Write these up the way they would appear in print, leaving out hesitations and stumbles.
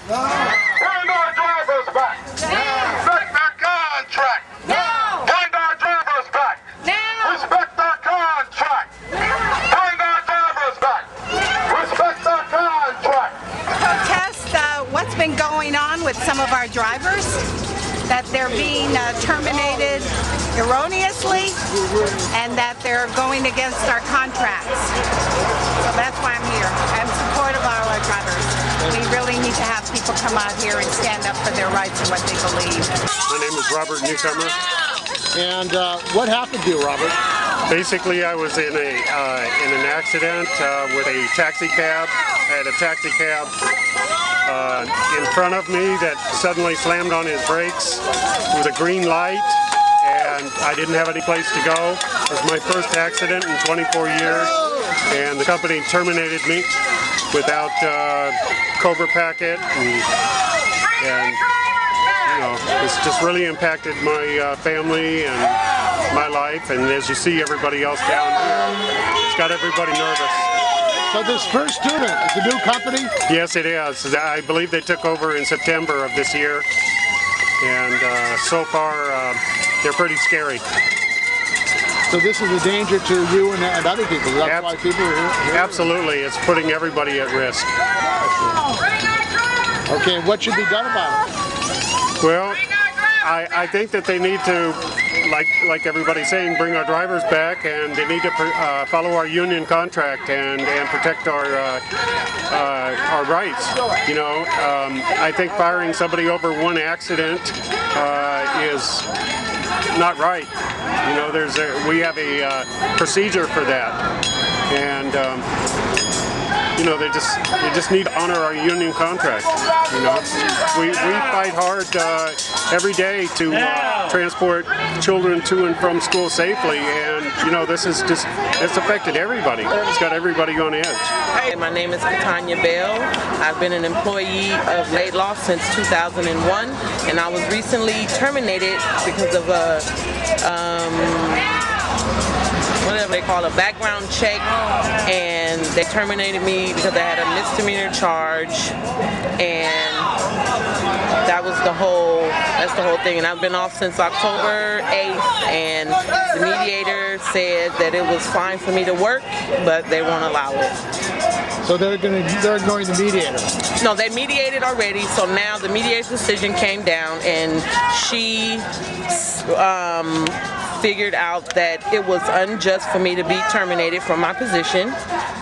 Bring our drivers back. Respect our contract. Bring our drivers back. Respect our contract. Bring our drivers back. Respect our contract. Protest what's been going on with some of our drivers, that they're being terminated erroneously and that they're going against our contracts. So that's why I'm here. I'm in support of all our drivers. We really need to have people come out here and stand up for their rights and what they believe. My name is Robert Newcomer. And what happened to you, Robert? Basically, I was in an accident with a taxi cab. I had a taxi cab in front of me that suddenly slammed on his brakes with a green light, and I didn't have any place to go. It was my first accident in 24 years, and the company terminated me without Cobra packet, and you know, it's just really impacted my family and my life, and as you see everybody else down here, it's got everybody nervous. So this first student, it's a new company? Yes, it is. I believe they took over in September of this year, and so far they're pretty scary. So this is a danger to you and other people. That's why people are here? Absolutely. It's putting everybody at risk. Okay, what should be done about it? Well, I think that they need to, like everybody's saying, bring our drivers back, and they need to follow our union contract and protect our rights. You know, I think firing somebody over one accident is not right. You know, we have a procedure for that, and you know, they just need to honor our union contract. You know, we fight hard every day to transport children to and from school safely, and you know, this is just, it's affected everybody. It's got everybody on edge. Hi, my name is Katanya Bell. I've been an employee of Laidlaw since 2001, and I was recently terminated because of a whatever they call a background check, and they terminated me because I had a misdemeanor charge, and that's the whole thing. And I've been off since October 8th, and the mediator said that it was fine for me to work, but they won't allow it. So they're ignoring the mediator? No, they mediated already, so now the mediator's decision came down, and she figured out that it was unjust for me to be terminated from my position,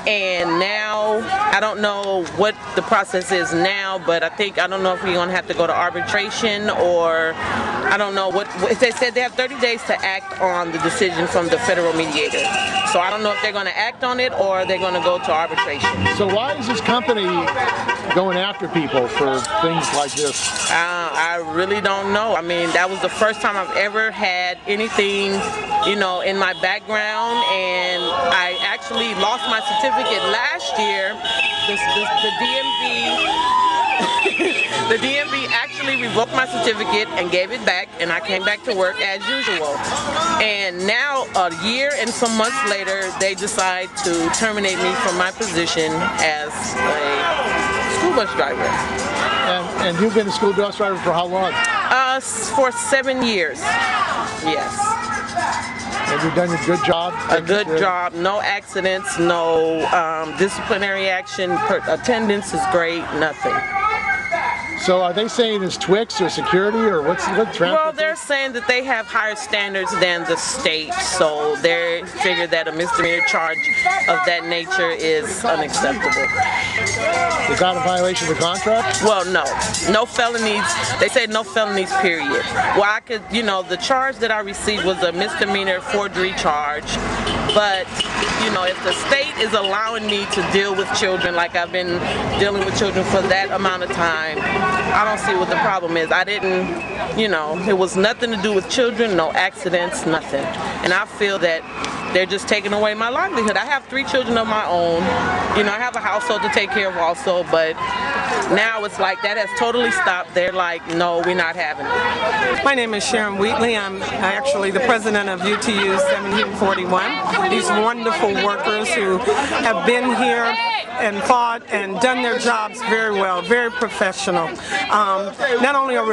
and now I don't know what the process is now, but I don't know if we're going to have to go to arbitration, or I don't know what they said. They have 30 days to act on the decision from the federal mediator, so I don't know if they're going to act on it or they're going to go to arbitration. So why is this company going after people for things like this? I really don't know. I mean, that was the first time I've ever had anything, you know, in my background, and I actually lost my certificate last year. The DMV actually revoked my certificate and gave it back, and I came back to work as usual. And now, a year and some months later, they decide to terminate me from my position as a school bus driver. And you've been a school bus driver for how long? For 7 years, yes. Have you done a good job? A good job, no accidents, no disciplinary action, attendance is great, nothing. So are they saying it's Twix or security, or what's traffic? Well, they're saying that they have higher standards than the state, so they figure that a misdemeanor charge of that nature is unacceptable. Is that a violation of the contract? Well, no felonies. They say no felonies, period. Well, I could, you know, the charge that I received was a misdemeanor forgery charge, but you know, if the state is allowing me to deal with children like I've been dealing with children for that amount of time, I don't see what the problem is. I didn't, you know, it was nothing to do with children, no accidents, nothing. And I feel that they're just taking away my livelihood. I have 3 children of my own. You know, I have a household to take care of also, but now it's like that has totally stopped. They're like, no, we're not having it. My name is Sharon Wheatley. I'm actually the president of UTU 1741. These wonderful workers who have been here and fought and done their jobs very well, very professional. Not only are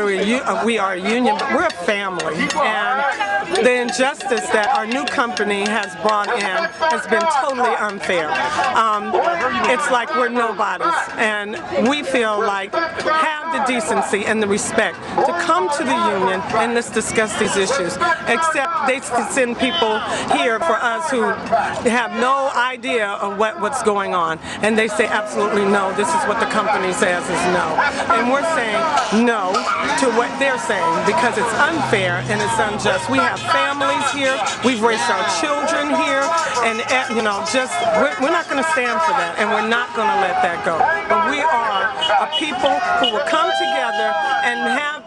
we are a union, but we're a family. And the injustice that our new company has brought in has been totally unfair. It's like we're nobodies, and we feel like have the decency and the respect to come to the union and let's discuss these issues. Except they send people here for us who have no idea of what's going on, and they say absolutely no, this is what the company says is no. And we're saying no to what they're saying because it's unfair and it's unjust. We have families here, we've raised our children here, and we're not going to stand for that, and we're not going to let that go. But we are a people who will come together and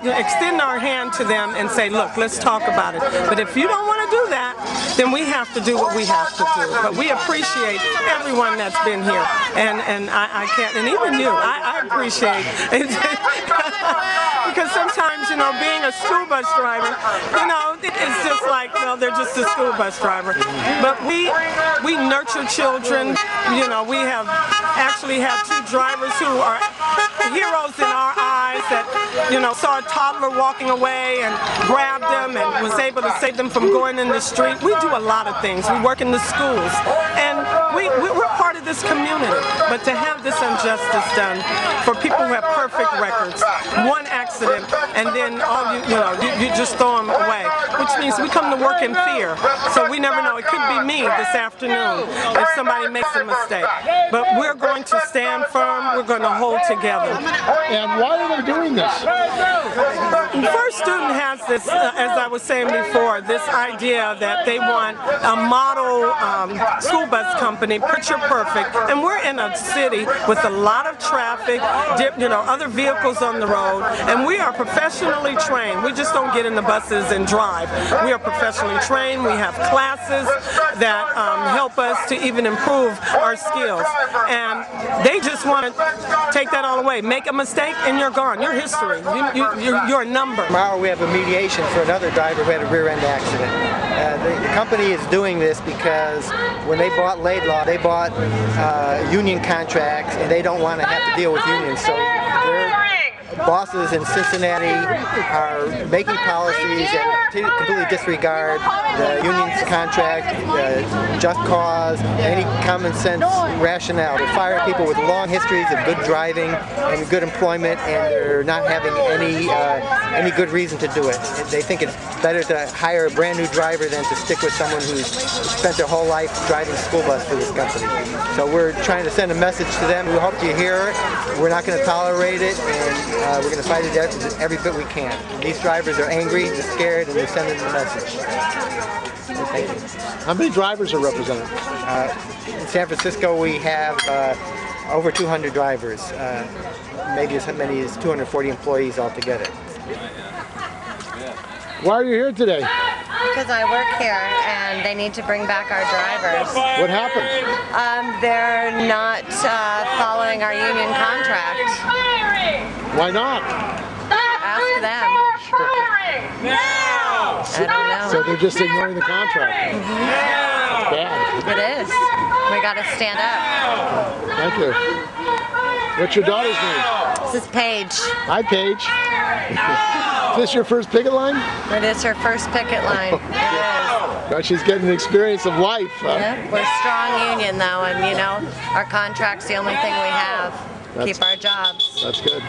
extend our hand to them and say, look, let's talk about it. But if you don't want to do that, then we have to do what we have to do. But we appreciate everyone that's been here, and I can't, and even you, I appreciate it. Because sometimes, being a school bus driver, it's just like, they're just a school bus driver. But we nurture children. We have actually had 2 drivers who are heroes in our eyes that, saw a toddler walking away and grabbed them and was able to save them from going in the street. We do a lot of things. We work in the schools, and we're part of this community. But to have this injustice done for people who have perfect records, one accident, and then you just throw them away, which means we come to work in fear. So we never know. It could be me this afternoon if somebody makes a mistake. But we're going to stand firm. We're going to hold together. And why are they doing this? First Student has this, as I was saying before, this idea that they want a model school bus company, picture perfect, and we're in a city with a lot of traffic, other vehicles on the road, and we are professionally trained. We just don't get in the buses and drive. We are professionally trained. We have classes that help us to even improve our skills, and they just want to take that all away. Make a mistake and you're gone. You're history. You're a number. Tomorrow we have a mediation for another driver who had a rear-end accident. The company is doing this because when they bought Laidlaw, they bought union contracts, and they don't want to have to deal with unions. So their bosses in Cincinnati are making policies that completely disregard the union's contract, just cause, any common sense rationale. They fire people with long histories of good driving and good employment, and they're not having any good reason to do it. They think it's better to hire a brand new driver than to stick with someone who's spent their whole life driving school bus for this company. So we're trying to send a message to them. We hope you hear it. We're not going to tolerate it, and we're going to fight it every bit we can. These drivers are angry, they're scared, and they're sending the message. Thank you. How many drivers are represented? In San Francisco, we have over 200 drivers, maybe as many as 240 employees altogether. Why are you here today? Because I work here and they need to bring back our drivers. What happened? They're not following our union contract. Why not? Ask them. I don't know. So they're just ignoring the contract. It's bad. It is. We got to stand up. Thank you. What's your daughter's name? This is Paige. Hi, Paige. Is this your first picket line? It is her first picket line. It is. Well, she's getting an experience of life. Huh? Yeah, we're a strong union though, and our contract's the only thing we have. Keep our jobs. That's good.